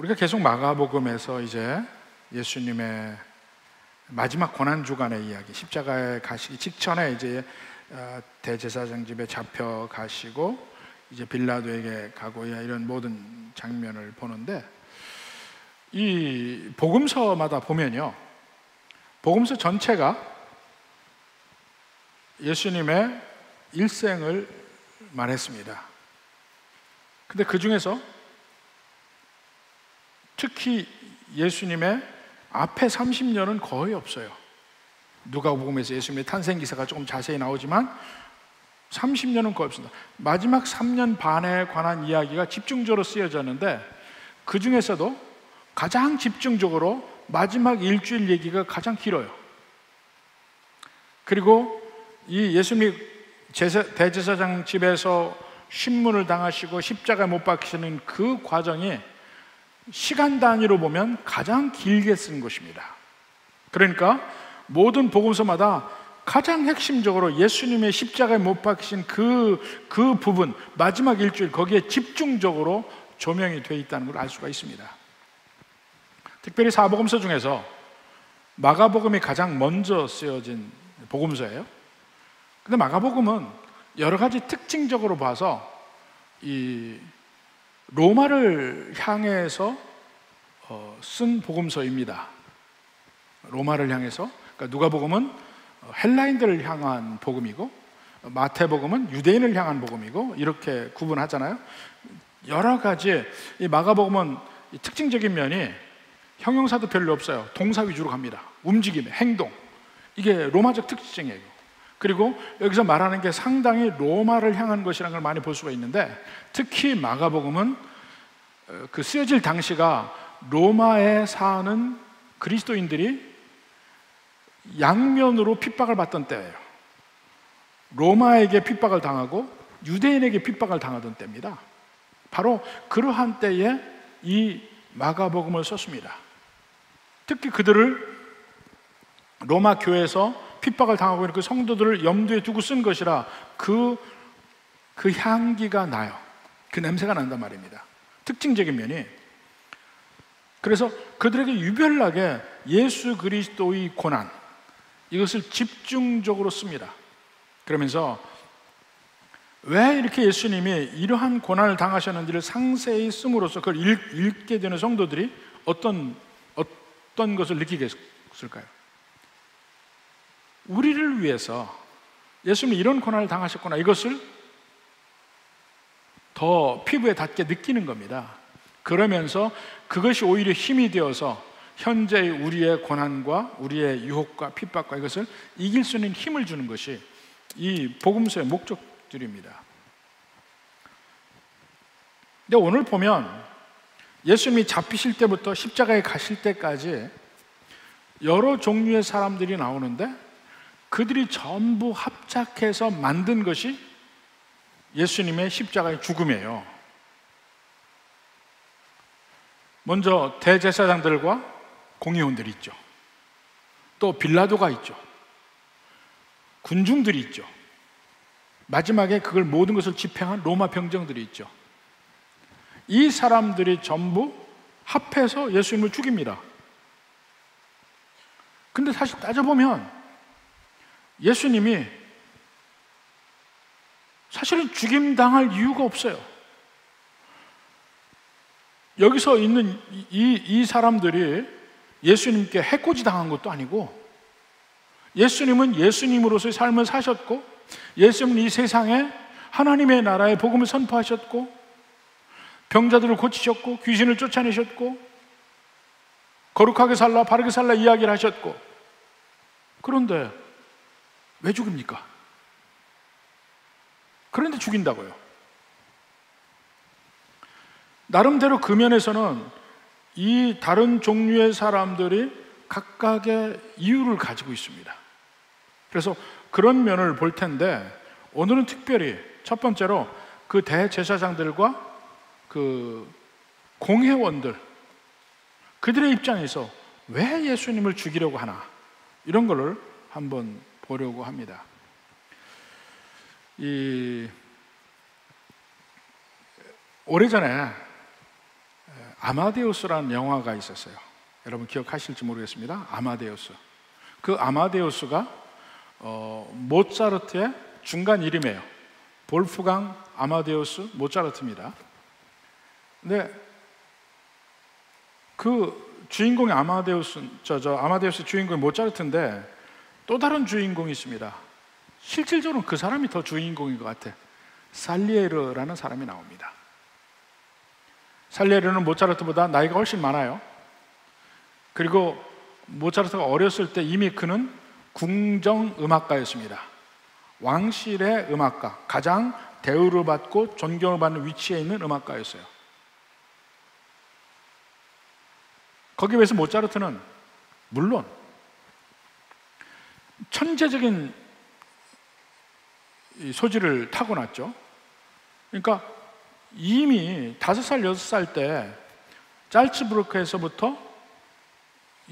우리가 계속 마가복음에서 이제 예수님의 마지막 고난 주간의 이야기, 십자가에 가시기 직전에 이제 대제사장 집에 잡혀 가시고 이제 빌라도에게 가고 이런 모든 장면을 보는데, 이 복음서마다 보면요, 복음서 전체가 예수님의 일생을 말했습니다. 근데 그 중에서 특히 예수님의 앞에 30년은 거의 없어요. 누가복음에서 예수님의 탄생 기사가 조금 자세히 나오지만 30년은 거의 없습니다. 마지막 3년 반에 관한 이야기가 집중적으로 쓰여졌는데, 그 중에서도 가장 집중적으로 마지막 일주일 얘기가 가장 길어요. 그리고 이 예수님이 대제사장 집에서 신문을 당하시고 십자가에 못 박히시는 그 과정이 시간 단위로 보면 가장 길게 쓴 것입니다. 그러니까 모든 복음서마다 가장 핵심적으로 예수님의 십자가에 못 박히신 그 부분, 마지막 일주일, 거기에 집중적으로 조명이 되어 있다는 걸 알 수가 있습니다. 특별히 사복음서 중에서 마가복음이 가장 먼저 쓰여진 복음서예요. 근데 마가복음은 여러 가지 특징적으로 봐서 이 로마를 향해서 쓴 복음서입니다. 로마를 향해서. 그러니까 누가복음은 헬라인들을 향한 복음이고, 마태복음은 유대인을 향한 복음이고, 이렇게 구분하잖아요. 여러 가지 이 마가복음은 이 특징적인 면이 형용사도 별로 없어요. 동사 위주로 갑니다. 움직임, 행동. 이게 로마적 특징이에요. 그리고 여기서 말하는 게 상당히 로마를 향한 것이라는 걸 많이 볼 수가 있는데, 특히 마가복음은 그 쓰여질 당시가 로마에 사는 그리스도인들이 양면으로 핍박을 받던 때예요. 로마에게 핍박을 당하고 유대인에게 핍박을 당하던 때입니다. 바로 그러한 때에 이 마가복음을 썼습니다. 특히 그들을 로마 교회에서 핍박을 당하고 있는 그 성도들을 염두에 두고 쓴 것이라 그 향기가 나요. 그 냄새가 난단 말입니다. 특징적인 면이. 그래서 그들에게 유별나게 예수 그리스도의 고난, 이것을 집중적으로 씁니다. 그러면서 왜 이렇게 예수님이 이러한 고난을 당하셨는지를 상세히 씀으로써 그걸 읽게 되는 성도들이 어떤 것을 느끼겠을까요? 우리를 위해서 예수님이 이런 고난을 당하셨구나, 이것을 더 피부에 닿게 느끼는 겁니다. 그러면서 그것이 오히려 힘이 되어서 현재의 우리의 고난과 우리의 유혹과 핍박과 이것을 이길 수 있는 힘을 주는 것이 이 복음서의 목적들입니다. 근데 오늘 보면 예수님이 잡히실 때부터 십자가에 가실 때까지 여러 종류의 사람들이 나오는데, 그들이 전부 합작해서 만든 것이 예수님의 십자가의 죽음이에요. 먼저 대제사장들과 공의원들이 있죠. 또 빌라도가 있죠. 군중들이 있죠. 마지막에 그걸 모든 것을 집행한 로마 병정들이 있죠. 이 사람들이 전부 합해서 예수님을 죽입니다. 근데 사실 따져보면 예수님이 사실은 죽임당할 이유가 없어요. 여기서 있는 이 사람들이 예수님께 해코지 당한 것도 아니고, 예수님은 예수님으로서의 삶을 사셨고, 예수님은 이 세상에 하나님의 나라의 복음을 선포하셨고, 병자들을 고치셨고, 귀신을 쫓아내셨고, 거룩하게 살라 바르게 살라 이야기를 하셨고, 그런데 왜 죽입니까? 그런데 죽인다고요. 나름대로 그 면에서는 이 다른 종류의 사람들이 각각의 이유를 가지고 있습니다. 그래서 그런 면을 볼 텐데, 오늘은 특별히 첫 번째로 그 대제사장들과 그 공회원들, 그들의 입장에서 왜 예수님을 죽이려고 하나, 이런 거를 한번 보려고 합니다. 오래전에 아마데우스라는 영화가 있었어요. 여러분 기억하실지 모르겠습니다. 아마데우스. 그 아마데우스가 모차르트의 중간 이름이에요. 볼프강 아마데우스 모차르트입니다. 근데 그 주인공이 아마데우스 주인공이 모차르트인데 또 다른 주인공이 있습니다. 실질적으로 그 사람이 더 주인공인 것 같아. 살리에르라는 사람이 나옵니다. 살리에르는 모차르트보다 나이가 훨씬 많아요. 그리고 모차르트가 어렸을 때 이미 그는 궁정음악가였습니다. 왕실의 음악가, 가장 대우를 받고 존경을 받는 위치에 있는 음악가였어요. 거기에 비해서 모차르트는 물론 천재적인 소질을 타고났죠. 그러니까 이미 5살, 6살 때 짤츠부르크에서부터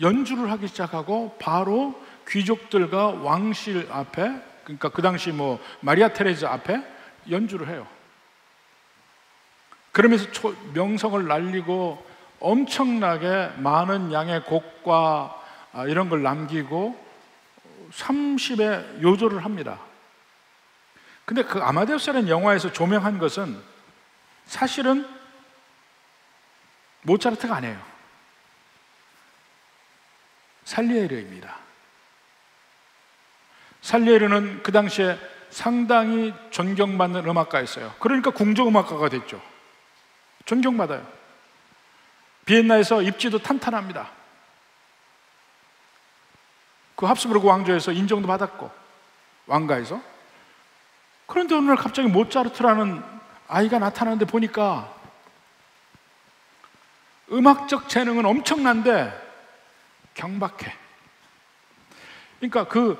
연주를 하기 시작하고 바로 귀족들과 왕실 앞에, 그러니까 그 당시 마리아 테레즈 앞에 연주를 해요. 그러면서 명성을 날리고 엄청나게 많은 양의 곡과 이런 걸 남기고 30의 요조를 합니다. 근데 그 아마데우스라는 영화에서 조명한 것은 사실은 모차르트가 아니에요. 살리에르입니다. 살리에르는 그 당시에 상당히 존경받는 음악가였어요. 그러니까 궁정음악가가 됐죠. 존경받아요. 비엔나에서 입지도 탄탄합니다. 그 합스부르크 왕조에서 인정도 받았고, 왕가에서. 그런데 어느 날 갑자기 모차르트라는 아이가 나타나는데 보니까 음악적 재능은 엄청난데 경박해. 그러니까 그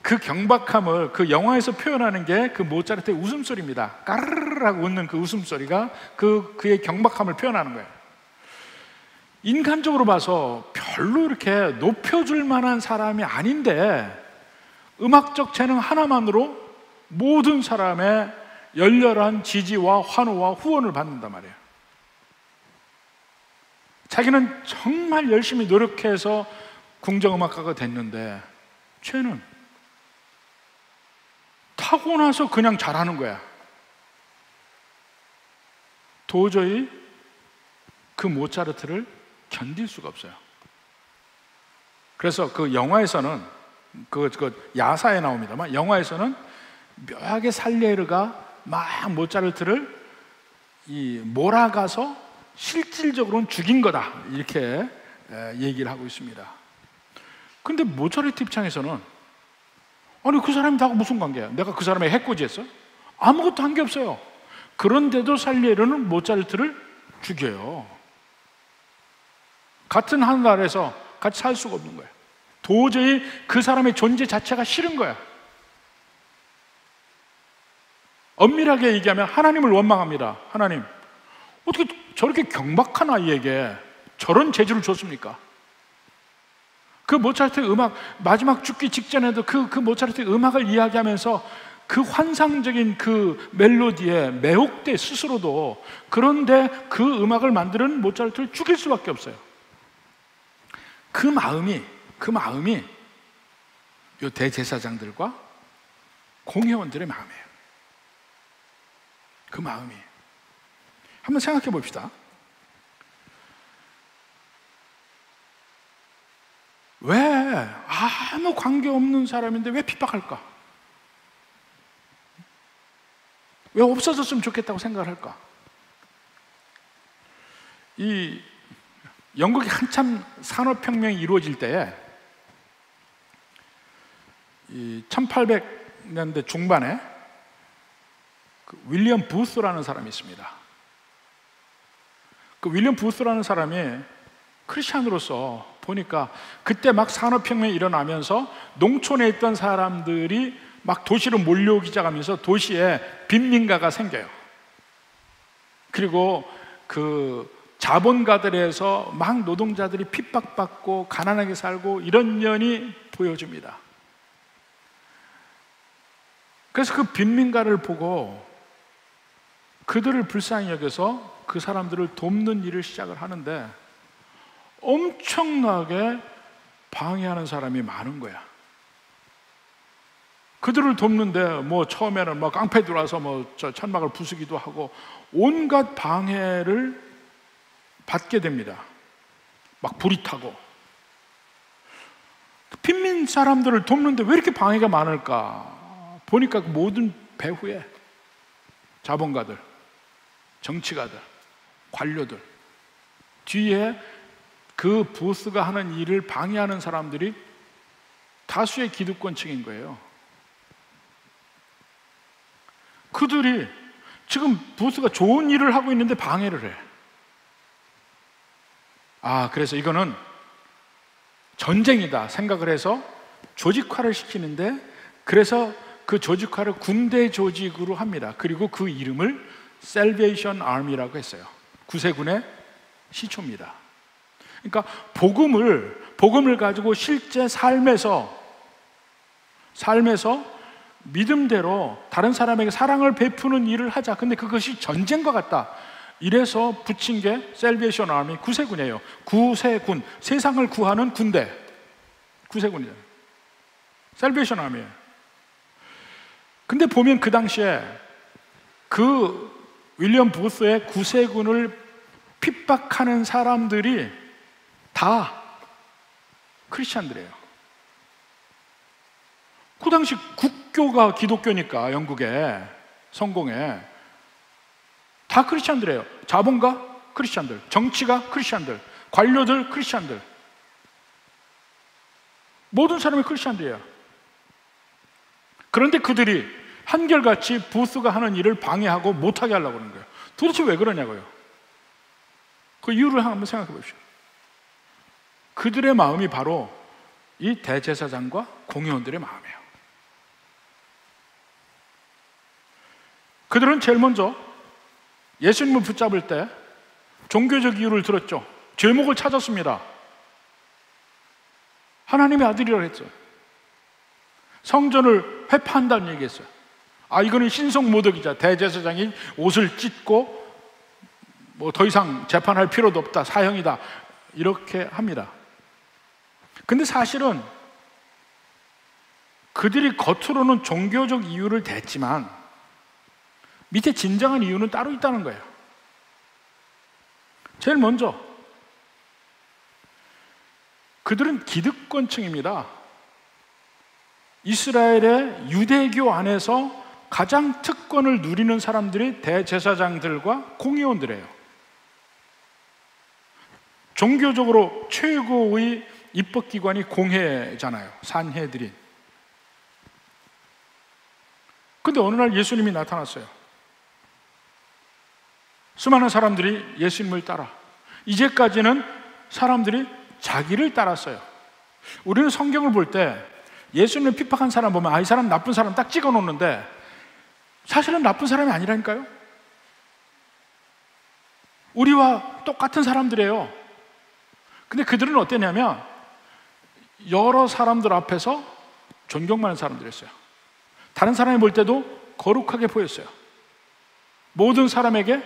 경박함을 그 영화에서 표현하는 게 그 모차르트의 웃음소리입니다. 까르르르하고 웃는 그 웃음소리가 그의 경박함을 표현하는 거예요. 인간적으로 봐서 별로 이렇게 높여줄 만한 사람이 아닌데 음악적 재능 하나만으로 모든 사람의 열렬한 지지와 환호와 후원을 받는단 말이에요. 자기는 정말 열심히 노력해서 궁정음악가가 됐는데 쟤는 타고나서 그냥 잘하는 거야. 도저히 그 모차르트를 견딜 수가 없어요. 그래서 그 영화에서는 그 야사에 나옵니다만, 영화에서는 묘하게 살리에르가 막 모차르트를 몰아가서 실질적으로는 죽인 거다, 이렇게 얘기를 하고 있습니다. 그런데 모차르트 입장에서는 아니 그 사람이 나하고 무슨 관계야? 내가 그 사람의 해코지했어? 아무것도 한 게 없어요. 그런데도 살리에르는 모차르트를 죽여요. 같은 하늘에서 같이 살 수가 없는 거예요. 도저히 그 사람의 존재 자체가 싫은 거야. 엄밀하게 얘기하면 하나님을 원망합니다. 하나님, 어떻게 저렇게 경박한 아이에게 저런 재주를 줬습니까? 그 모차르트의 음악, 마지막 죽기 직전에도 그 모차르트의 음악을 이야기하면서 그 환상적인 그 멜로디에 매혹돼 스스로도. 그런데 그 음악을 만드는 모차르트를 죽일 수밖에 없어요. 그 마음이 요 대제사장들과 공회원들의 마음이에요. 그 마음이. 한번 생각해 봅시다. 왜 아무 관계 없는 사람인데 왜 핍박할까? 왜 없어졌으면 좋겠다고 생각을 할까? 이 영국이 한참 산업혁명이 이루어질 때에 이 1800년대 중반에 그 윌리엄 부스라는 사람이 있습니다. 그 윌리엄 부스라는 사람이 크리스찬으로서 보니까 그때 막 산업혁명이 일어나면서 농촌에 있던 사람들이 막 도시로 몰려오기 시작하면서 도시에 빈민가가 생겨요. 그리고 그 자본가들에서 막 노동자들이 핍박받고 가난하게 살고 이런 면이 보여집니다. 그래서 그 빈민가를 보고 그들을 불쌍히 여겨서 그 사람들을 돕는 일을 시작을 하는데 엄청나게 방해하는 사람이 많은 거야. 그들을 돕는데 뭐 처음에는 뭐 깡패 들어와서 뭐 저 천막을 부수기도 하고 온갖 방해를 받게 됩니다. 막 불이 타고. 빈민 사람들을 돕는데 왜 이렇게 방해가 많을까? 보니까 그 모든 배후에 자본가들, 정치가들, 관료들 뒤에 그 보스가 하는 일을 방해하는 사람들이 다수의 기득권층인 거예요. 그들이 지금 보스가 좋은 일을 하고 있는데 방해를 해. 그래서 이거는 전쟁이다 생각을 해서 조직화를 시키는데, 그래서 그 조직화를 군대 조직으로 합니다. 그리고 그 이름을 Salvation Army라고 했어요. 구세군의 시초입니다. 그러니까 복음을 가지고 실제 삶에서 믿음대로 다른 사람에게 사랑을 베푸는 일을 하자. 근데 그것이 전쟁과 같다. 이래서 붙인 게 Salvation Army, 구세군이에요. 구세군, 세상을 구하는 군대. 구세군이잖아요. Salvation Army예요. 근데 보면 그 당시에 그 윌리엄 보스의 구세군을 핍박하는 사람들이 다 크리스찬들이에요. 그 당시 국교가 기독교니까 영국에 성공에 다 크리스찬들이에요. 자본가 크리스찬들, 정치가 크리스찬들, 관료들 크리스찬들, 모든 사람이 크리스찬들이에요. 그런데 그들이 한결같이 보스가 하는 일을 방해하고 못하게 하려고 하는 거예요. 도대체 왜 그러냐고요. 그 이유를 한번 생각해 보십시오. 그들의 마음이 바로 이 대제사장과 공의원들의 마음이에요. 그들은 제일 먼저 예수님을 붙잡을 때 종교적 이유를 들었죠. 죄목을 찾았습니다. 하나님의 아들이라고 했어요. 성전을 회파한다는 얘기했어요. 이거는 신성모독이자 대제사장이 옷을 찢고 뭐 더 이상 재판할 필요도 없다, 사형이다, 이렇게 합니다. 근데 사실은 그들이 겉으로는 종교적 이유를 댔지만 밑에 진정한 이유는 따로 있다는 거예요. 제일 먼저 그들은 기득권층입니다. 이스라엘의 유대교 안에서 가장 특권을 누리는 사람들이 대제사장들과 공의원들이에요. 종교적으로 최고의 입법기관이 공회잖아요. 산헤드린. 근데 어느 날 예수님이 나타났어요. 수많은 사람들이 예수님을 따라. 이제까지는 사람들이 자기를 따랐어요. 우리는 성경을 볼 때 예수님을 핍박한 사람 보면 이 사람 나쁜 사람 딱 찍어 놓는데 사실은 나쁜 사람이 아니라니까요. 우리와 똑같은 사람들이에요. 근데 그들은 어땠냐면 여러 사람들 앞에서 존경받는 사람들이었어요. 다른 사람이 볼 때도 거룩하게 보였어요. 모든 사람에게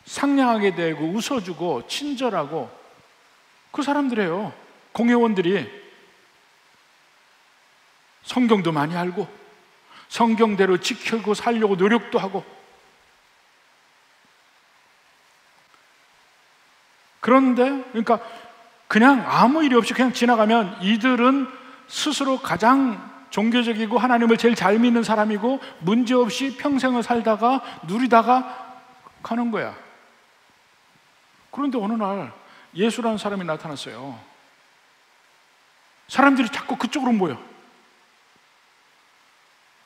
상냥하게 대고 웃어주고 친절하고 그 사람들이에요. 공회원들이 성경도 많이 알고 성경대로 지키고 살려고 노력도 하고. 그런데 그러니까 그냥 아무 일이 없이 그냥 지나가면 이들은 스스로 가장 종교적이고 하나님을 제일 잘 믿는 사람이고 문제없이 평생을 살다가 누리다가 가는 거야. 그런데 어느 날 예수라는 사람이 나타났어요. 사람들이 자꾸 그쪽으로 모여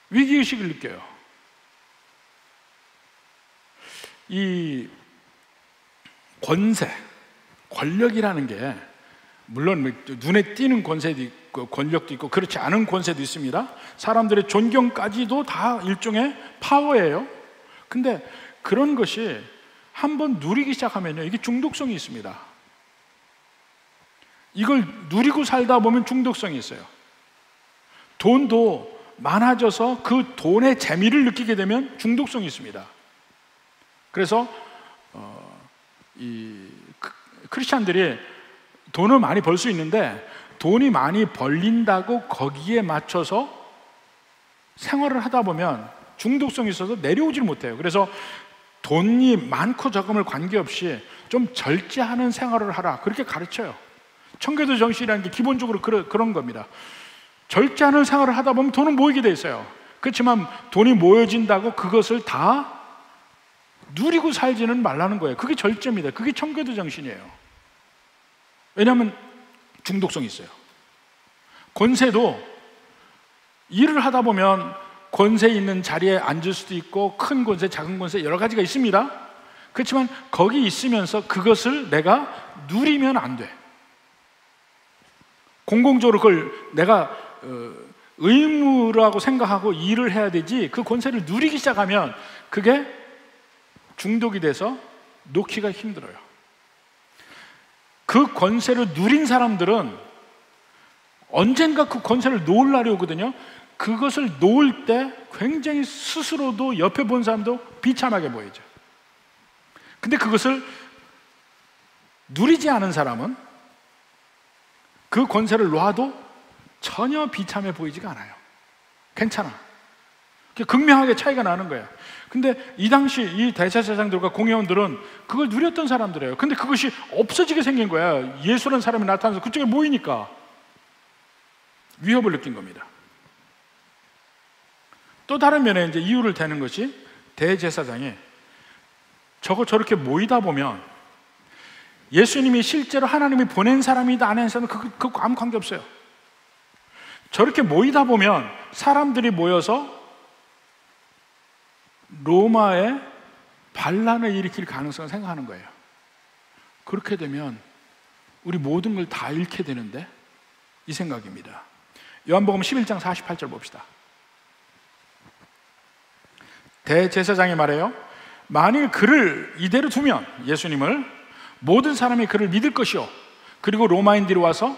위기의식을 느껴요. 이 권력이라는 게 물론 눈에 띄는 권세도 있고 권력도 있고 그렇지 않은 권세도 있습니다. 사람들의 존경까지도 다 일종의 파워예요. 근데 그런 것이 한번 누리기 시작하면요, 이게 중독성이 있습니다. 이걸 누리고 살다 보면 중독성이 있어요. 돈도 많아져서 그 돈의 재미를 느끼게 되면 중독성이 있습니다. 그래서 이 크리스찬들이 돈을 많이 벌 수 있는데 돈이 많이 벌린다고 거기에 맞춰서 생활을 하다 보면 중독성이 있어서 내려오질 못해요. 그래서 돈이 많고 적음을 관계없이 좀 절제하는 생활을 하라, 그렇게 가르쳐요. 청교도 정신이라는 게 기본적으로 그런 겁니다. 절제하는 생활을 하다 보면 돈은 모이게 돼 있어요. 그렇지만 돈이 모여진다고 그것을 다 누리고 살지는 말라는 거예요. 그게 절제입니다. 그게 청교도 정신이에요. 왜냐하면 중독성이 있어요. 권세도 일을 하다 보면 권세 있는 자리에 앉을 수도 있고 큰 권세, 작은 권세 여러 가지가 있습니다. 그렇지만 거기 있으면서 그것을 내가 누리면 안 돼. 공공적으로 그걸 내가 의무라고 생각하고 일을 해야 되지, 그 권세를 누리기 시작하면 그게 중독이 돼서 놓기가 힘들어요. 그 권세를 누린 사람들은 언젠가 그 권세를 놓을 날이 오거든요. 그것을 놓을 때 굉장히 스스로도 옆에 본 사람도 비참하게 보이죠. 근데 그것을 누리지 않은 사람은 그 권세를 놓아도 전혀 비참해 보이지가 않아요. 괜찮아. 극명하게 차이가 나는 거예요. 근데 이 당시 이 대제사장들과 공회원들은 그걸 누렸던 사람들이에요. 근데 그것이 없어지게 생긴 거야. 예수라는 사람이 나타나서 그쪽에 모이니까 위협을 느낀 겁니다. 또 다른 면에 이제 이유를 대는 것이, 대제사장이 저렇게 모이다 보면 예수님이 실제로 하나님이 보낸 사람이다 안 한 사람은 그거 아무 관계 없어요. 저렇게 모이다 보면 사람들이 모여서 로마에 반란을 일으킬 가능성을 생각하는 거예요. 그렇게 되면 우리 모든 걸 다 잃게 되는데, 이 생각입니다. 요한복음 11장 48절 봅시다. 대제사장이 말해요. 만일 그를 이대로 두면, 예수님을, 모든 사람이 그를 믿을 것이요, 그리고 로마인들이 와서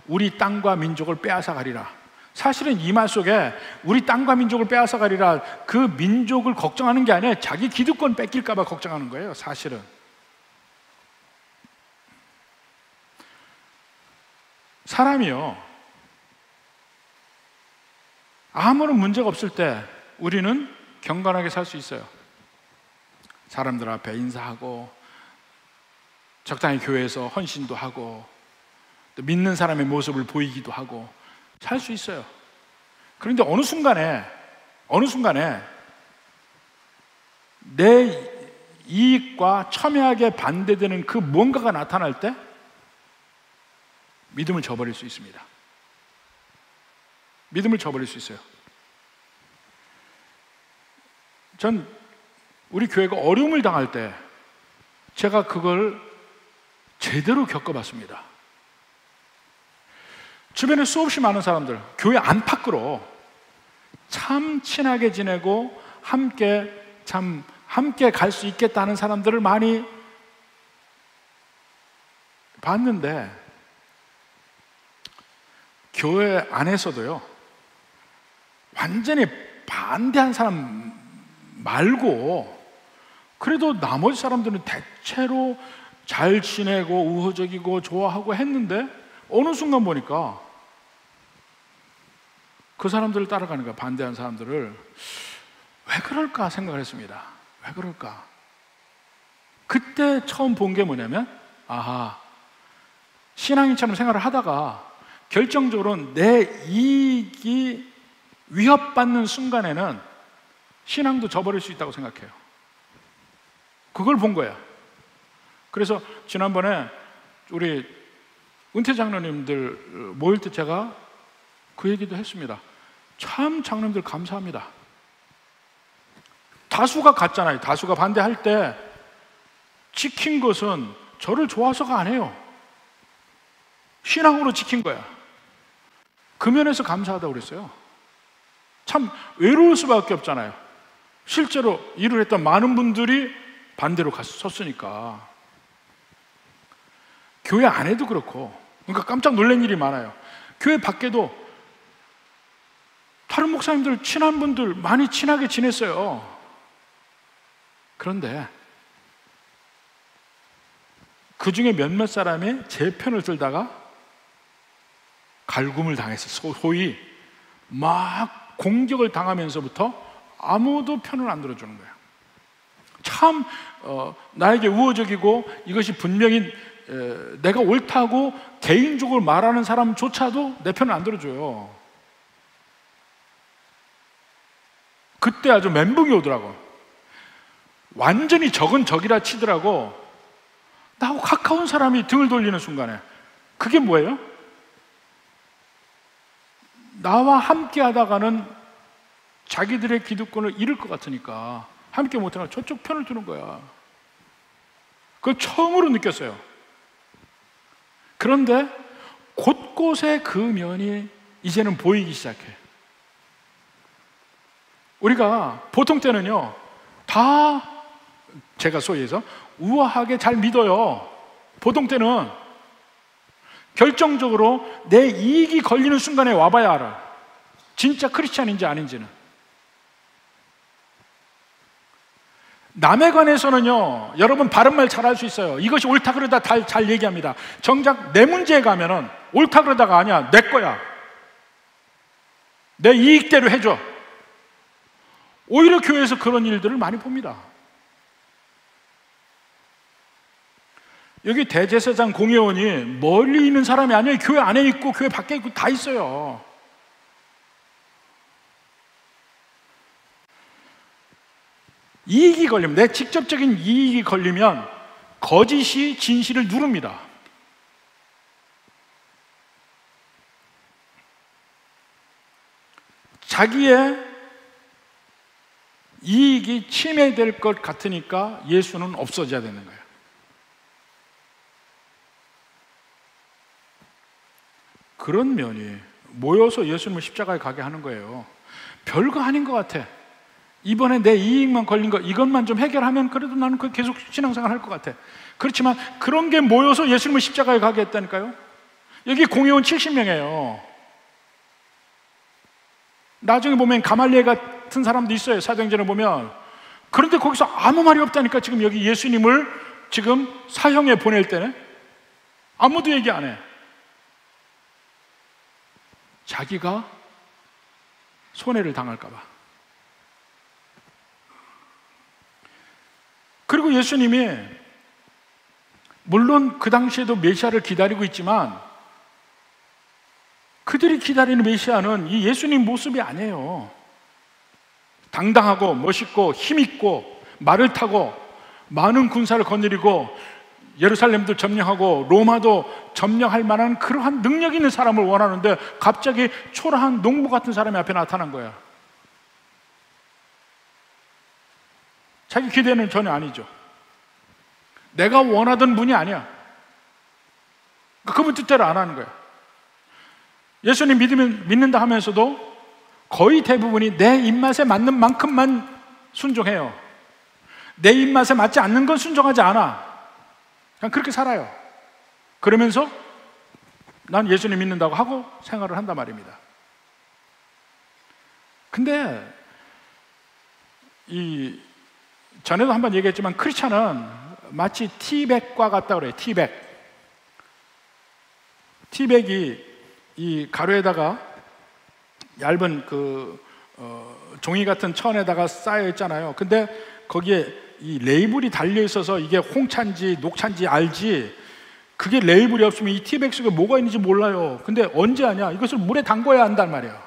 우리 땅과 민족을 빼앗아 가리라. 사실은 이 말 속에 우리 땅과 민족을 빼앗아 가리라, 그 민족을 걱정하는 게 아니라 자기 기득권 뺏길까 봐 걱정하는 거예요. 사실은 사람이요, 아무런 문제가 없을 때 우리는 경건하게 살 수 있어요. 사람들 앞에 인사하고 적당히 교회에서 헌신도 하고 또 믿는 사람의 모습을 보이기도 하고 살 수 있어요. 그런데 어느 순간에 내 이익과 첨예하게 반대되는 그 뭔가가 나타날 때 믿음을 저버릴 수 있습니다. 믿음을 저버릴 수 있어요. 전 우리 교회가 어려움을 당할 때 제가 그걸 제대로 겪어봤습니다. 주변에 수없이 많은 사람들, 교회 안팎으로 참 친하게 지내고 함께 갈 수 있겠다는 사람들을 많이 봤는데, 교회 안에서도요, 완전히 반대한 사람 말고 그래도 나머지 사람들은 대체로 잘 지내고 우호적이고 좋아하고 했는데, 어느 순간 보니까 그 사람들을 따라가는 거야. 반대한 사람들을. 왜 그럴까 생각을 했습니다. 왜 그럴까? 그때 처음 본 게 뭐냐면, 아하, 신앙인처럼 생활을 하다가 결정적으로 내 이익이 위협받는 순간에는 신앙도 저버릴 수 있다고 생각해요. 그걸 본 거야. 그래서 지난번에 우리 은퇴 장로님들 모일 때 제가 그 얘기도 했습니다. 참 장로님들 감사합니다. 다수가 갔잖아요. 다수가 반대할 때 지킨 것은 저를 좋아서가 아니에요. 신앙으로 지킨 거야. 그 면에서 감사하다고 그랬어요. 참 외로울 수밖에 없잖아요. 실제로 일을 했던 많은 분들이 반대로 섰으니까. 교회 안에도 그렇고, 그러니까 깜짝 놀란 일이 많아요. 교회 밖에도 다른 목사님들, 친한 분들 많이 친하게 지냈어요. 그런데 그 중에 몇몇 사람이 제 편을 들다가 갈굼을 당했어요. 소위 막 공격을 당하면서부터 아무도 편을 안 들어주는 거예요. 참 나에게 우호적이고 이것이 분명히 내가 옳다고 개인적으로 말하는 사람조차도 내 편을 안 들어줘요. 그때 아주 멘붕이 오더라고. 완전히 적은 적이라 치더라고. 나하고 가까운 사람이 등을 돌리는 순간에. 그게 뭐예요? 나와 함께 하다가는 자기들의 기득권을 잃을 것 같으니까 함께 못하면 저쪽 편을 두는 거야. 그걸 처음으로 느꼈어요. 그런데 곳곳에 그 면이 이제는 보이기 시작해. 우리가 보통 때는요, 다 제가 소위 해서 우아하게 잘 믿어요. 보통 때는 결정적으로 내 이익이 걸리는 순간에 와봐야 알아. 진짜 크리스찬인지 아닌지는. 남에 관해서는요, 여러분 바른말 잘할 수 있어요. 이것이 옳다 그러다 잘 얘기합니다. 정작 내 문제에 가면은 옳다 그러다가 아니야, 내 거야, 내 이익대로 해줘. 오히려 교회에서 그런 일들을 많이 봅니다. 여기 대제사장 공회원이 멀리 있는 사람이 아니에요. 교회 안에 있고 교회 밖에 있고 다 있어요. 이익이 걸리면, 내 직접적인 이익이 걸리면 거짓이 진실을 누릅니다. 자기의 이익이 침해될 것 같으니까 예수는 없어져야 되는 거예요. 그런 면이 모여서 예수님을 십자가에 가게 하는 거예요. 별거 아닌 것 같아. 이번에 내 이익만 걸린 거, 이것만 좀 해결하면 그래도 나는 계속 신앙생활 할 것 같아. 그렇지만 그런 게 모여서 예수님을 십자가에 가게 했다니까요. 여기 공회원 70명이에요. 나중에 보면 가말리엘 같은 사람도 있어요. 사도행전을 보면. 그런데 거기서 아무 말이 없다니까. 지금 여기 예수님을 지금 사형에 보낼 때는 아무도 얘기 안 해. 자기가 손해를 당할까 봐. 그리고 예수님이 물론 그 당시에도 메시아를 기다리고 있지만 그들이 기다리는 메시아는 이 예수님 모습이 아니에요. 당당하고 멋있고 힘있고 말을 타고 많은 군사를 거느리고 예루살렘도 점령하고 로마도 점령할 만한 그러한 능력 있는 사람을 원하는데 갑자기 초라한 농부 같은 사람이 앞에 나타난 거야. 자기 기대는 전혀 아니죠. 내가 원하던 분이 아니야. 그분 뜻대로 안 하는 거야. 예수님 믿는다 하면서도 거의 대부분이 내 입맛에 맞는 만큼만 순종해요. 내 입맛에 맞지 않는 건 순종하지 않아. 그냥 그렇게 살아요. 그러면서 난 예수님 믿는다고 하고 생활을 한단 말입니다. 근데 전에도 한번 얘기했지만 크리스찬은 마치 티백과 같다 그래요. 티백이 이 가루에다가 얇은 종이 같은 천에다가 쌓여 있잖아요. 근데 거기에 이 레이블이 달려 있어서 이게 홍차인지 녹차인지 알지, 그게 레이블이 없으면 이 티백 속에 뭐가 있는지 몰라요. 근데 언제 아냐? 이것을 물에 담궈야 한단 말이야.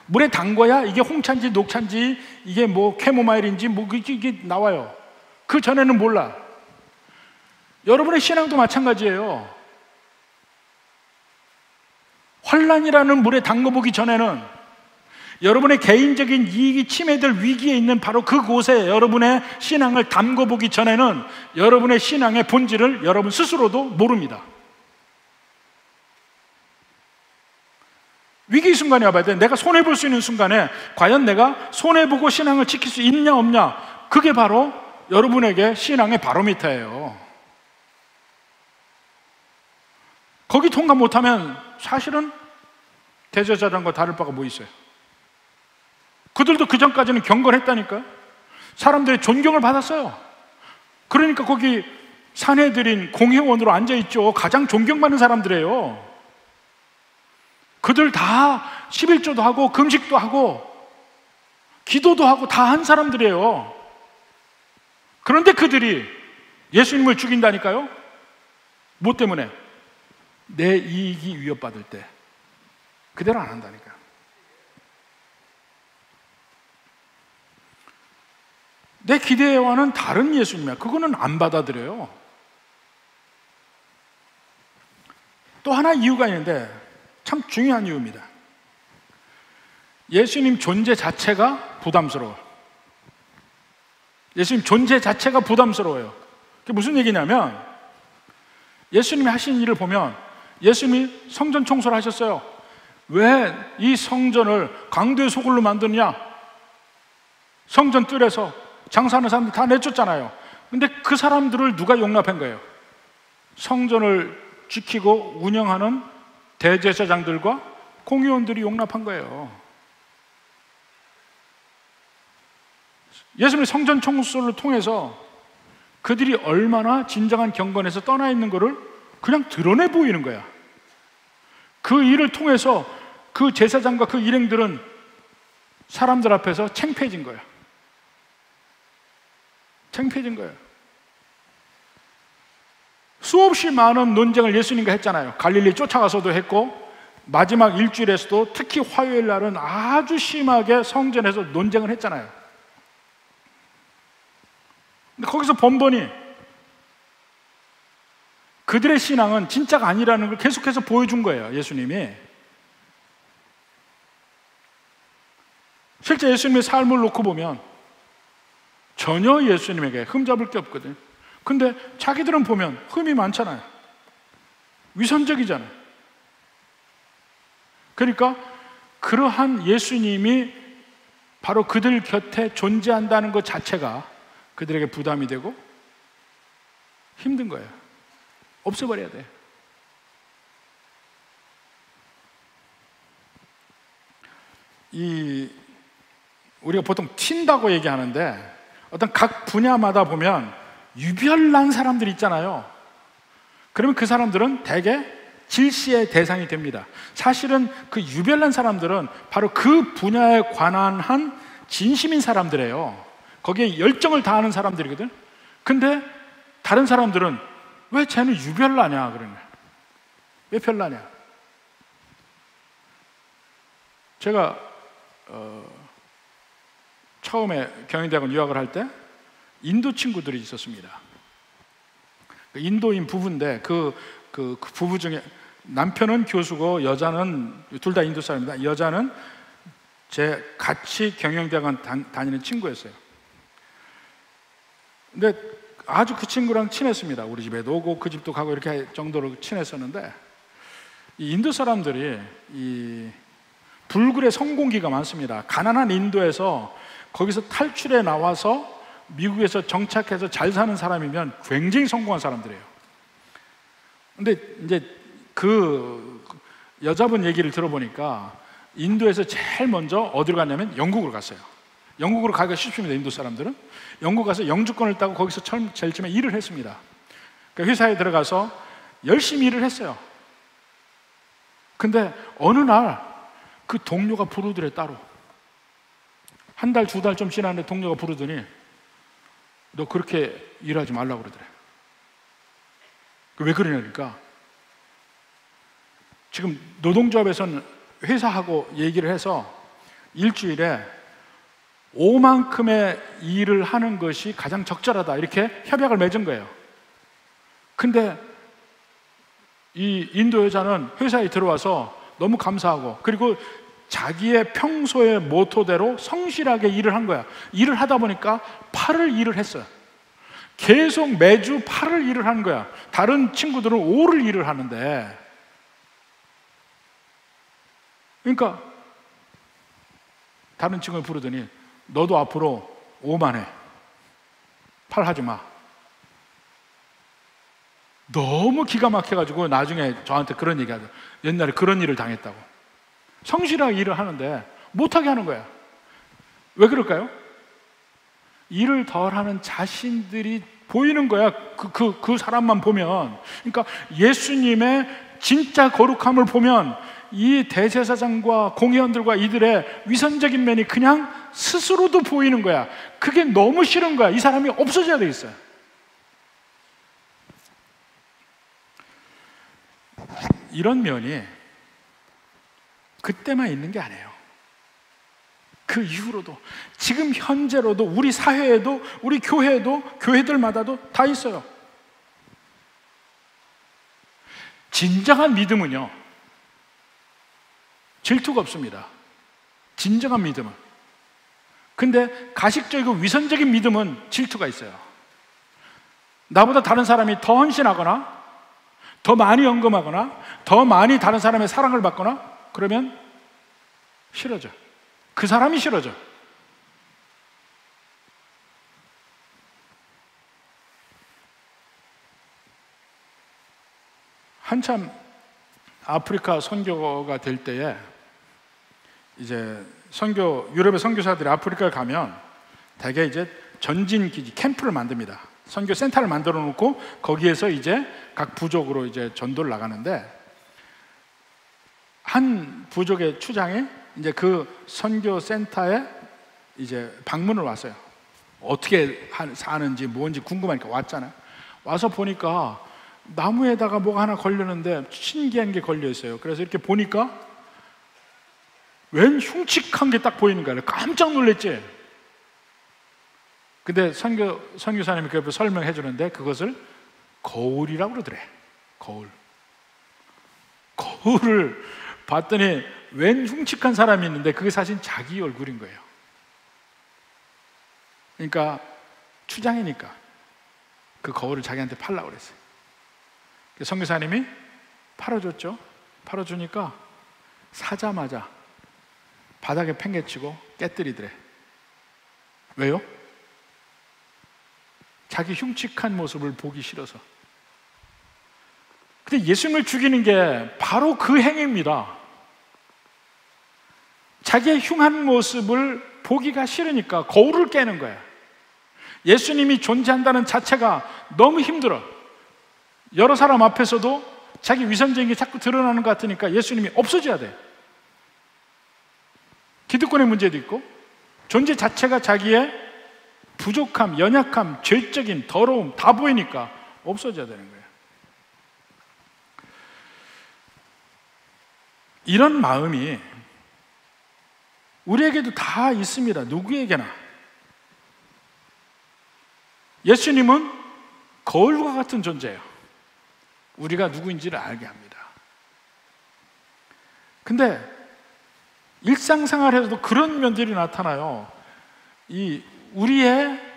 물에 담궈야 이게 홍차인지 녹차인지 이게 뭐 캐모마일인지 뭐 이게 나와요. 그 전에는 몰라. 여러분의 신앙도 마찬가지예요. 환난이라는 물에 담궈보기 전에는, 여러분의 개인적인 이익이 침해될 위기에 있는 바로 그곳에 여러분의 신앙을 담궈보기 전에는 여러분의 신앙의 본질을 여러분 스스로도 모릅니다. 위기 순간에 와봐야 돼. 내가 손해볼 수 있는 순간에 과연 내가 손해보고 신앙을 지킬 수 있냐 없냐, 그게 바로 여러분에게 신앙의 바로미터예요. 거기 통과 못하면 사실은 대제사장과 다를 바가 뭐 있어요? 그들도 그 전까지는 경건했다니까요. 사람들의 존경을 받았어요. 그러니까 거기 사내들인 공회원으로 앉아있죠. 가장 존경받는 사람들이에요. 그들 다 11조도 하고 금식도 하고 기도도 하고 다 한 사람들이에요. 그런데 그들이 예수님을 죽인다니까요? 뭐 때문에? 내 이익이 위협받을 때 그대로 안 한다니까요. 내 기대와는 다른 예수님이야. 그거는 안 받아들여요. 또 하나 이유가 있는데 참 중요한 이유입니다. 예수님 존재 자체가 부담스러워요. 예수님 존재 자체가 부담스러워요. 그게 무슨 얘기냐면 예수님이 하신 일을 보면 예수님이 성전 청소를 하셨어요. 왜 이 성전을 강도의 소굴로 만드느냐? 성전 뜰에서 장사하는 사람들 다 내쫓잖아요. 근데 그 사람들을 누가 용납한 거예요? 성전을 지키고 운영하는 대제사장들과 공의원들이 용납한 거예요. 예수님의 성전 청소를 통해서 그들이 얼마나 진정한 경건에서 떠나 있는 것을 그냥 드러내 보이는 거야. 그 일을 통해서 그 제사장과 그 일행들은 사람들 앞에서 창피해진 거야. 창피해진 거예요. 수없이 많은 논쟁을 예수님과 했잖아요. 갈릴리 쫓아가서도 했고 마지막 일주일에서도 특히 화요일 날은 아주 심하게 성전에서 논쟁을 했잖아요. 근데 거기서 번번이 그들의 신앙은 진짜가 아니라는 걸 계속해서 보여준 거예요. 예수님이. 실제 예수님의 삶을 놓고 보면 전혀 예수님에게 흠잡을 게 없거든요. 근데 자기들은 보면 흠이 많잖아요. 위선적이잖아요. 그러니까 그러한 예수님이 바로 그들 곁에 존재한다는 것 자체가 그들에게 부담이 되고 힘든 거예요. 없애버려야 돼요. 우리가 보통 튄다고 얘기하는데 어떤 각 분야마다 보면 유별난 사람들이 있잖아요. 그러면 그 사람들은 대개 질시의 대상이 됩니다. 사실은 그 유별난 사람들은 바로 그 분야에 관한 한 진심인 사람들이에요. 거기에 열정을 다하는 사람들이거든. 근데 다른 사람들은 왜 쟤는 유별나냐 그러냐. 왜 별나냐. 제가 처음에 경희대학원 유학을 할 때 인도 친구들이 있었습니다. 인도인 부부인데 그 부부 중에 남편은 교수고 여자는 둘 다 인도 사람입니다. 여자는 제 같이 경영대학원 다니는 친구였어요. 근데 아주 그 친구랑 친했습니다. 우리 집에도 오고 그 집도 가고 이렇게 할 정도로 친했었는데 이 인도 사람들이 이 불굴의 성공기가 많습니다. 가난한 인도에서 거기서 탈출해 나와서 미국에서 정착해서 잘 사는 사람이면 굉장히 성공한 사람들이에요. 근데 이제 그 여자분 얘기를 들어보니까 인도에서 제일 먼저 어디로 갔냐면 영국으로 갔어요. 영국으로 가기가 쉽습니다. 인도 사람들은 영국 가서 영주권을 따고 거기서 제일 처음에 일을 했습니다. 그러니까 회사에 들어가서 열심히 일을 했어요. 근데 어느 날 그 동료가 부르더래. 따로 한 달, 두 달 좀 지났는데 동료가 부르더니 너 그렇게 일하지 말라고 그러더래. 왜 그러냐니까 지금 노동조합에서는 회사하고 얘기를 해서 일주일에 5만큼의 일을 하는 것이 가장 적절하다 이렇게 협약을 맺은 거예요. 근데 이 인도 여자는 회사에 들어와서 너무 감사하고 그리고 자기의 평소의 모토대로 성실하게 일을 한 거야. 일을 하다 보니까 8을 일을 했어요. 계속 매주 8을 일을 하는 거야. 다른 친구들은 5를 일을 하는데 그러니까 다른 친구를 부르더니 너도 앞으로 5만 해. 8 하지 마. 너무 기가 막혀가지고 나중에 저한테 그런 얘기하죠. 옛날에 그런 일을 당했다고. 성실하게 일을 하는데 못하게 하는 거야. 왜 그럴까요? 일을 덜 하는 자신들이 보이는 거야. 그 사람만 보면. 그러니까 예수님의 진짜 거룩함을 보면 이 대제사장과 공회원들과 이들의 위선적인 면이 그냥 스스로도 보이는 거야. 그게 너무 싫은 거야. 이 사람이 없어져야 되겠어요. 이런 면이 그때만 있는 게 아니에요. 그 이후로도, 지금 현재로도, 우리 사회에도, 우리 교회에도, 교회들마다도 다 있어요. 진정한 믿음은요, 질투가 없습니다. 진정한 믿음은. 근데 가식적이고 위선적인 믿음은 질투가 있어요. 나보다 다른 사람이 더 헌신하거나 더 많이 헌금하거나 더 많이 다른 사람의 사랑을 받거나 그러면 싫어져. 그 사람이 싫어져. 한참 아프리카 선교가 될 때에 이제 유럽의 선교사들이 아프리카에 가면 대개 이제 전진 기지 캠프를 만듭니다. 선교 센터를 만들어 놓고 거기에서 이제 각 부족으로 이제 전도를 나가는데, 한 부족의 추장이 이제 그 선교 센터에 이제 방문을 왔어요. 어떻게 사는지 뭔지 궁금하니까 왔잖아요. 와서 보니까 나무에다가 뭐가 하나 걸렸는데 신기한 게 걸려 있어요. 그래서 이렇게 보니까 웬 흉측한 게 딱 보이는 거예요. 깜짝 놀랐지. 근데 선교사님이 그 옆에 설명해 주는데 그것을 거울이라고 그러더래. 거울을 봤더니 웬 흉측한 사람이 있는데 그게 사실 자기 얼굴인 거예요. 그러니까 추장이니까 그 거울을 자기한테 팔라고 그랬어요. 선교사님이 팔아줬죠. 팔아주니까 사자마자 바닥에 팽개치고 깨뜨리더래. 왜요? 자기 흉측한 모습을 보기 싫어서. 근데 예수님을 죽이는 게 바로 그 행위입니다. 자기의 흉한 모습을 보기가 싫으니까 거울을 깨는 거야. 예수님이 존재한다는 자체가 너무 힘들어. 여러 사람 앞에서도 자기 위선적인 게 자꾸 드러나는 것 같으니까 예수님이 없어져야 돼. 기득권의 문제도 있고 존재 자체가 자기의 부족함, 연약함, 죄적인 더러움 다 보이니까 없어져야 되는 거예요. 이런 마음이 우리에게도 다 있습니다. 누구에게나. 예수님은 거울과 같은 존재예요. 우리가 누구인지를 알게 합니다. 근데 일상생활에서도 그런 면들이 나타나요. 우리의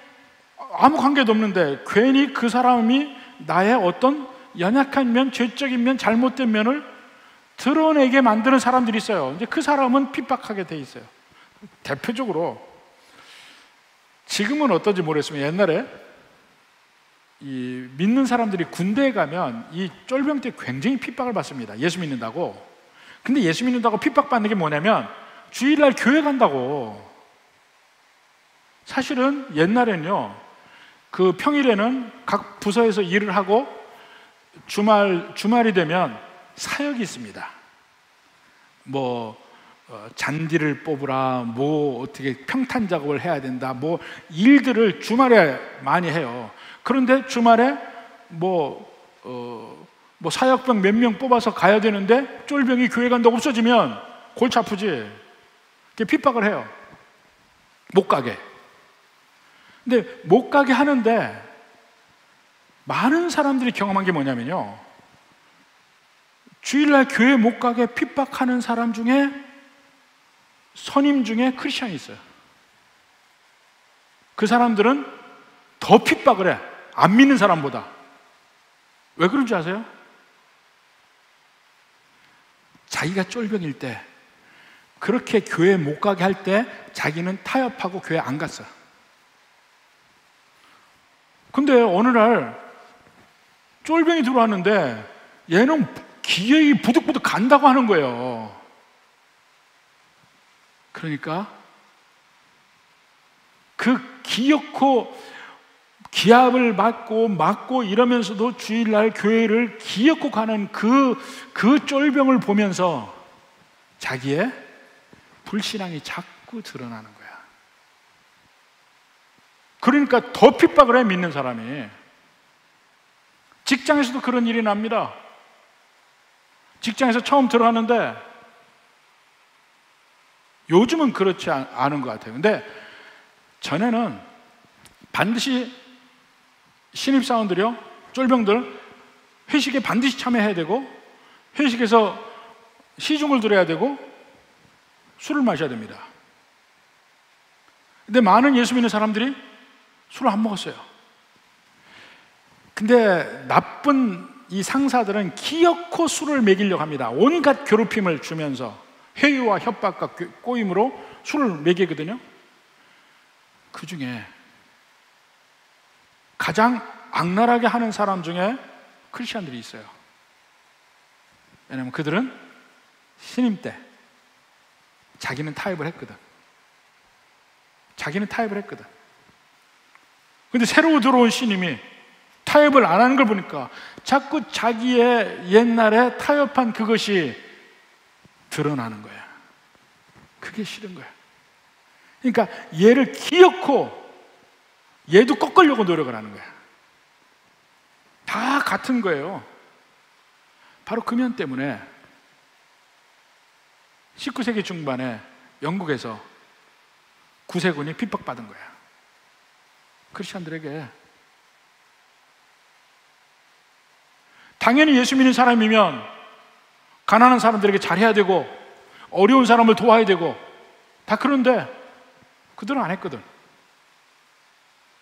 아무 관계도 없는데 괜히 그 사람이 나의 어떤 연약한 면, 죄적인 면, 잘못된 면을 드러내게 만드는 사람들이 있어요. 이제 그 사람은 핍박하게 돼 있어요. 대표적으로 지금은 어떤지 모르겠지만 옛날에 이 믿는 사람들이 군대에 가면 이 쫄병 때 굉장히 핍박을 받습니다. 예수 믿는다고. 근데 예수 믿는다고 핍박받는 게 뭐냐면 주일날 교회 간다고. 사실은 옛날에는요, 그 평일에는 각 부서에서 일을 하고 주말이 되면 사역이 있습니다. 잔디를 뽑으라, 어떻게 평탄 작업을 해야 된다, 일들을 주말에 많이 해요. 그런데 주말에 사역병 몇 명 뽑아서 가야 되는데 쫄병이 교회 간다고 없어지면 골치 아프지. 핍박을 해요. 못 가게. 근데 못 가게 하는데 많은 사람들이 경험한 게 뭐냐면요, 주일날 교회 못 가게 핍박하는 사람 중에, 선임 중에 크리스천이 있어요. 그 사람들은 더 핍박을 해. 안 믿는 사람보다. 왜 그런 줄 아세요? 자기가 쫄병일 때, 그렇게 교회 못 가게 할 때 자기는 타협하고 교회 안 갔어요. 근데 어느 날 쫄병이 들어왔는데 얘는 기어이 부득부득 간다고 하는 거예요. 그러니까 그 기어코 기합을 맞고 이러면서도 주일날 교회를 기어코 가는 그 쫄병을 보면서 자기의 불신앙이 자꾸 드러나는 거야. 그러니까 더 핍박을 해, 믿는 사람이. 직장에서도 그런 일이 납니다. 직장에서 처음 들어가는데, 요즘은 그렇지 않은 것 같아요. 근데 전에는 반드시 신입사원들이요, 쫄병들, 회식에 반드시 참여해야 되고, 회식에서 시중을 들어야 되고, 술을 마셔야 됩니다. 근데 많은 예수 믿는 사람들이 술을 안 먹었어요. 근데 나쁜 이 상사들은 기어코 술을 먹이려고 합니다. 온갖 괴롭힘을 주면서 회유와 협박과 꼬임으로 술을 먹이거든요. 그 중에 가장 악랄하게 하는 사람 중에 크리스천들이 있어요. 왜냐하면 그들은 신임 때 자기는 타협을 했거든. 근데 새로 들어온 신임이 타협을 안 하는 걸 보니까 자꾸 자기의 옛날에 타협한 그것이 드러나는 거야. 그게 싫은 거야. 그러니까 얘를 기어코 얘도 꺾으려고 노력을 하는 거야. 다 같은 거예요. 바로 금연 때문에 19세기 중반에 영국에서 구세군이 핍박받은 거야. 크리스천들에게. 당연히 예수 믿는 사람이면 가난한 사람들에게 잘해야 되고 어려운 사람을 도와야 되고 다 그런데 그들은 안 했거든.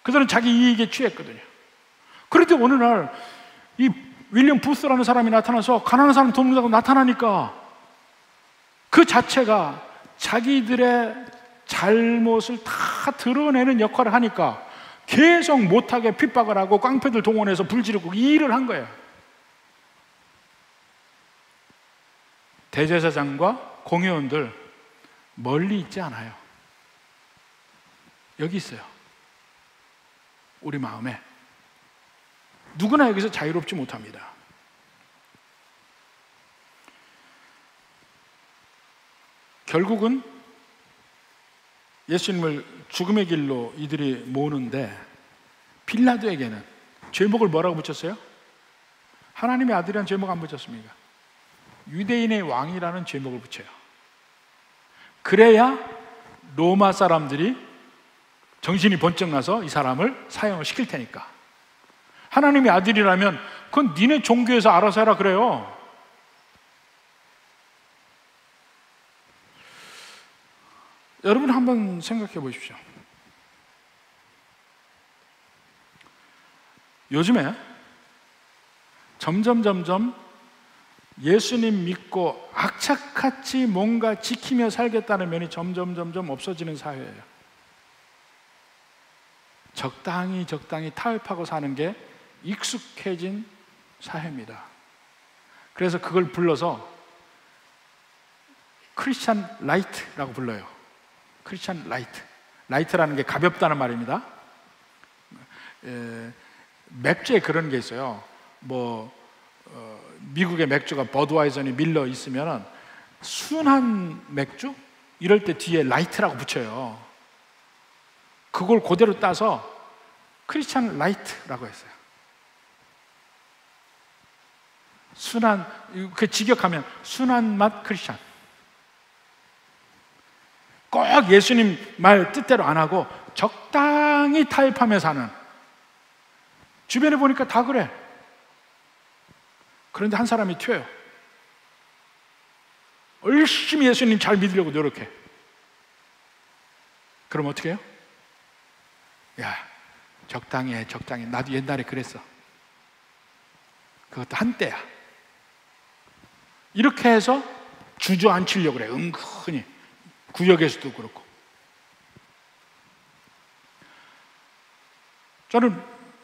그들은 자기 이익에 취했거든요. 그런데 어느 날 이 윌리엄 부스라는 사람이 나타나서 가난한 사람 돕는다고 나타나니까 그 자체가 자기들의 잘못을 다 드러내는 역할을 하니까 계속 못하게 핍박을 하고 깡패들 동원해서 불지르고 이 일을 한 거예요. 대제사장과 공회원들 멀리 있지 않아요. 여기 있어요. 우리 마음에. 누구나 여기서 자유롭지 못합니다. 결국은 예수님을 죽음의 길로 이들이 모으는데 빌라도에게는 죄목을 뭐라고 붙였어요? 하나님의 아들이라는 죄목 안 붙였습니까? 유대인의 왕이라는 죄목을 붙여요. 그래야 로마 사람들이 정신이 번쩍 나서 이 사람을 사형을 시킬 테니까. 하나님의 아들이라면 그건 니네 종교에서 알아서 해라 그래요. 여러분 한번 생각해 보십시오. 요즘에 점점 예수님 믿고 악착같이 뭔가 지키며 살겠다는 면이 점점 없어지는 사회예요. 적당히 타협하고 사는 게 익숙해진 사회입니다. 그래서 그걸 불러서 크리스찬 라이트라고 불러요. 크리스찬 라이트. 라이트라는 게 가볍다는 말입니다. 맥주에 그런 게 있어요. 미국의 맥주가 버드와이저니 밀러 있으면 순한 맥주? 이럴 때 뒤에 라이트라고 붙여요. 그걸 그대로 따서 크리스찬 라이트라고 했어요. 순한, 그 직역하면 순한 맛 크리스찬. 꼭 예수님 말 뜻대로 안 하고 적당히 타협하며 사는. 주변에 보니까 다 그래. 그런데 한 사람이 튀어요. 열심히 예수님 잘 믿으려고 노력해. 그럼 어떻게 해요? 야, 적당히 해. 나도 옛날에 그랬어. 그것도 한때야. 이렇게 해서 주저앉히려고 그래. 은근히. 구역에서도 그렇고. 저는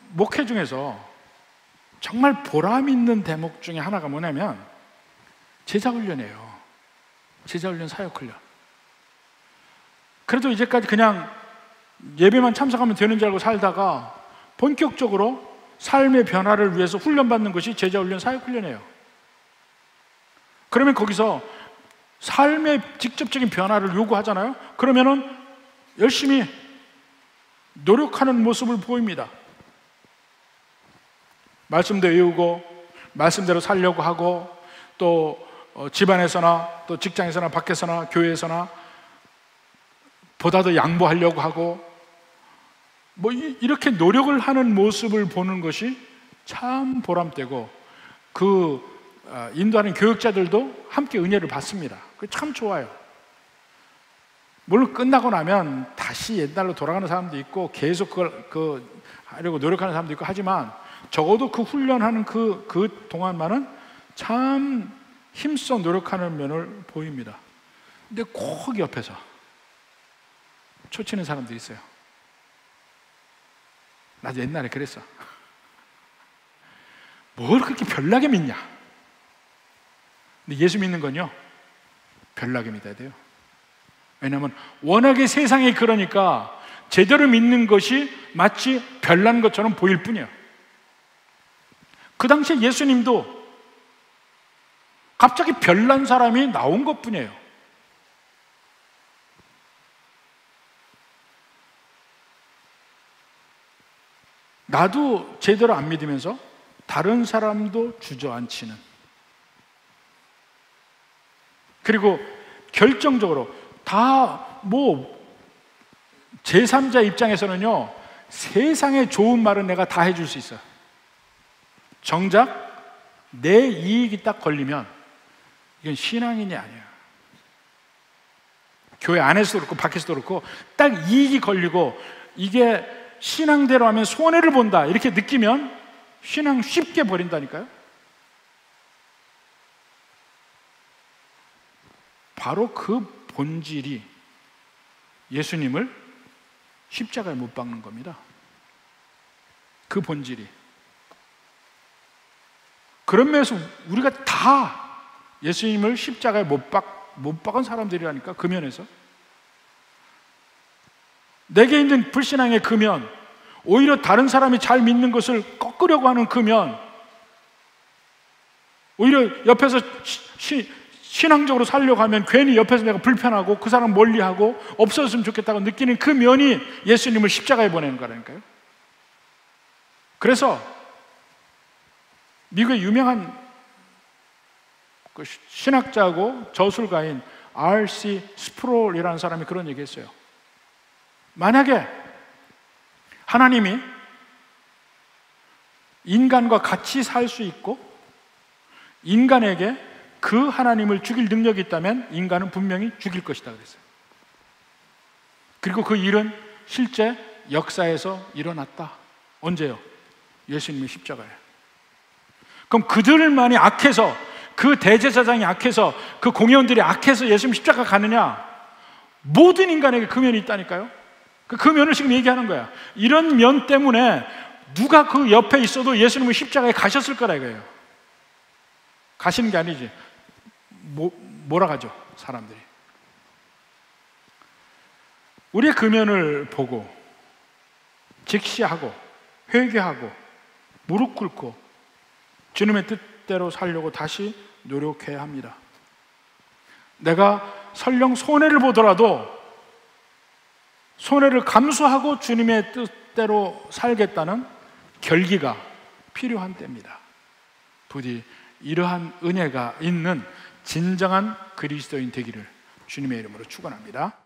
목회 중에서 정말 보람 있는 대목 중에 하나가 뭐냐면 제자훈련이에요. 제자훈련, 사역훈련. 그래도 이제까지 그냥 예배만 참석하면 되는 줄 알고 살다가 본격적으로 삶의 변화를 위해서 훈련받는 것이 제자훈련, 사역훈련이에요. 그러면 거기서 삶의 직접적인 변화를 요구하잖아요. 그러면은 열심히 노력하는 모습을 보입니다. 말씀도 외우고 말씀대로 살려고 하고, 또 집안에서나 또 직장에서나 밖에서나 교회에서나 보다 더 양보하려고 하고, 뭐 이렇게 노력을 하는 모습을 보는 것이 참 보람되고, 그 인도하는 교육자들도 함께 은혜를 받습니다. 그게 참 좋아요. 물론 끝나고 나면 다시 옛날로 돌아가는 사람도 있고 계속 그걸 하려고 노력하는 사람도 있고 하지만, 적어도 그 훈련하는 그 동안만은 참 힘써 노력하는 면을 보입니다. 근데 꼭 옆에서 초치는 사람도 있어요. 나도 옛날에 그랬어. 뭘 그렇게 별나게 믿냐? 근데 예수 믿는 건요, 별나게 믿어야 돼요. 왜냐하면 워낙에 세상이 그러니까 제대로 믿는 것이 마치 별난 것처럼 보일 뿐이에요. 그 당시에 예수님도 갑자기 별난 사람이 나온 것 뿐이에요. 나도 제대로 안 믿으면서 다른 사람도 주저앉히는, 그리고 결정적으로 다 제3자 입장에서는요, 세상에 좋은 말은 내가 다 해줄 수 있어요. 정작 내 이익이 딱 걸리면 이건 신앙인이 아니야. 교회 안에서도 그렇고 밖에서도 그렇고 딱 이익이 걸리고 이게 신앙대로 하면 손해를 본다 이렇게 느끼면 신앙 쉽게 버린다니까요. 바로 그 본질이 예수님을 십자가에 못 박는 겁니다. 그 본질이. 그런 면에서 우리가 다 예수님을 십자가에 못 박은 사람들이라니까. 그 면에서 내게 있는 불신앙의 그 면, 오히려 다른 사람이 잘 믿는 것을 꺾으려고 하는 그 면, 오히려 옆에서 신앙적으로 살려고 하면 괜히 옆에서 내가 불편하고 그 사람 멀리하고 없어졌으면 좋겠다고 느끼는 그 면이 예수님을 십자가에 보내는 거라니까요. 그래서 미국의 유명한 신학자고 저술가인 R.C. 스프롤이라는 사람이 그런 얘기 했어요. 만약에 하나님이 인간과 같이 살 수 있고 인간에게 그 하나님을 죽일 능력이 있다면 인간은 분명히 죽일 것이다 그랬어요. 그리고 그 일은 실제 역사에서 일어났다. 언제요? 예수님의 십자가에. 그럼 그들만이 악해서, 그 대제사장이 악해서, 그 공회원들이 악해서 예수님 십자가 가느냐? 모든 인간에게 그 면이 있다니까요. 그 면을 지금 얘기하는 거야. 이런 면 때문에 누가 그 옆에 있어도 예수님은 십자가에 가셨을 거라 이거예요. 가시는 게 아니지. 몰아가죠, 사람들이. 우리의 그 면을 보고 직시하고 회개하고 무릎 꿇고 주님의 뜻대로 살려고 다시 노력해야 합니다. 내가 설령 손해를 보더라도 손해를 감수하고 주님의 뜻대로 살겠다는 결기가 필요한 때입니다. 부디 이러한 은혜가 있는 진정한 그리스도인 되기를 주님의 이름으로 축원합니다.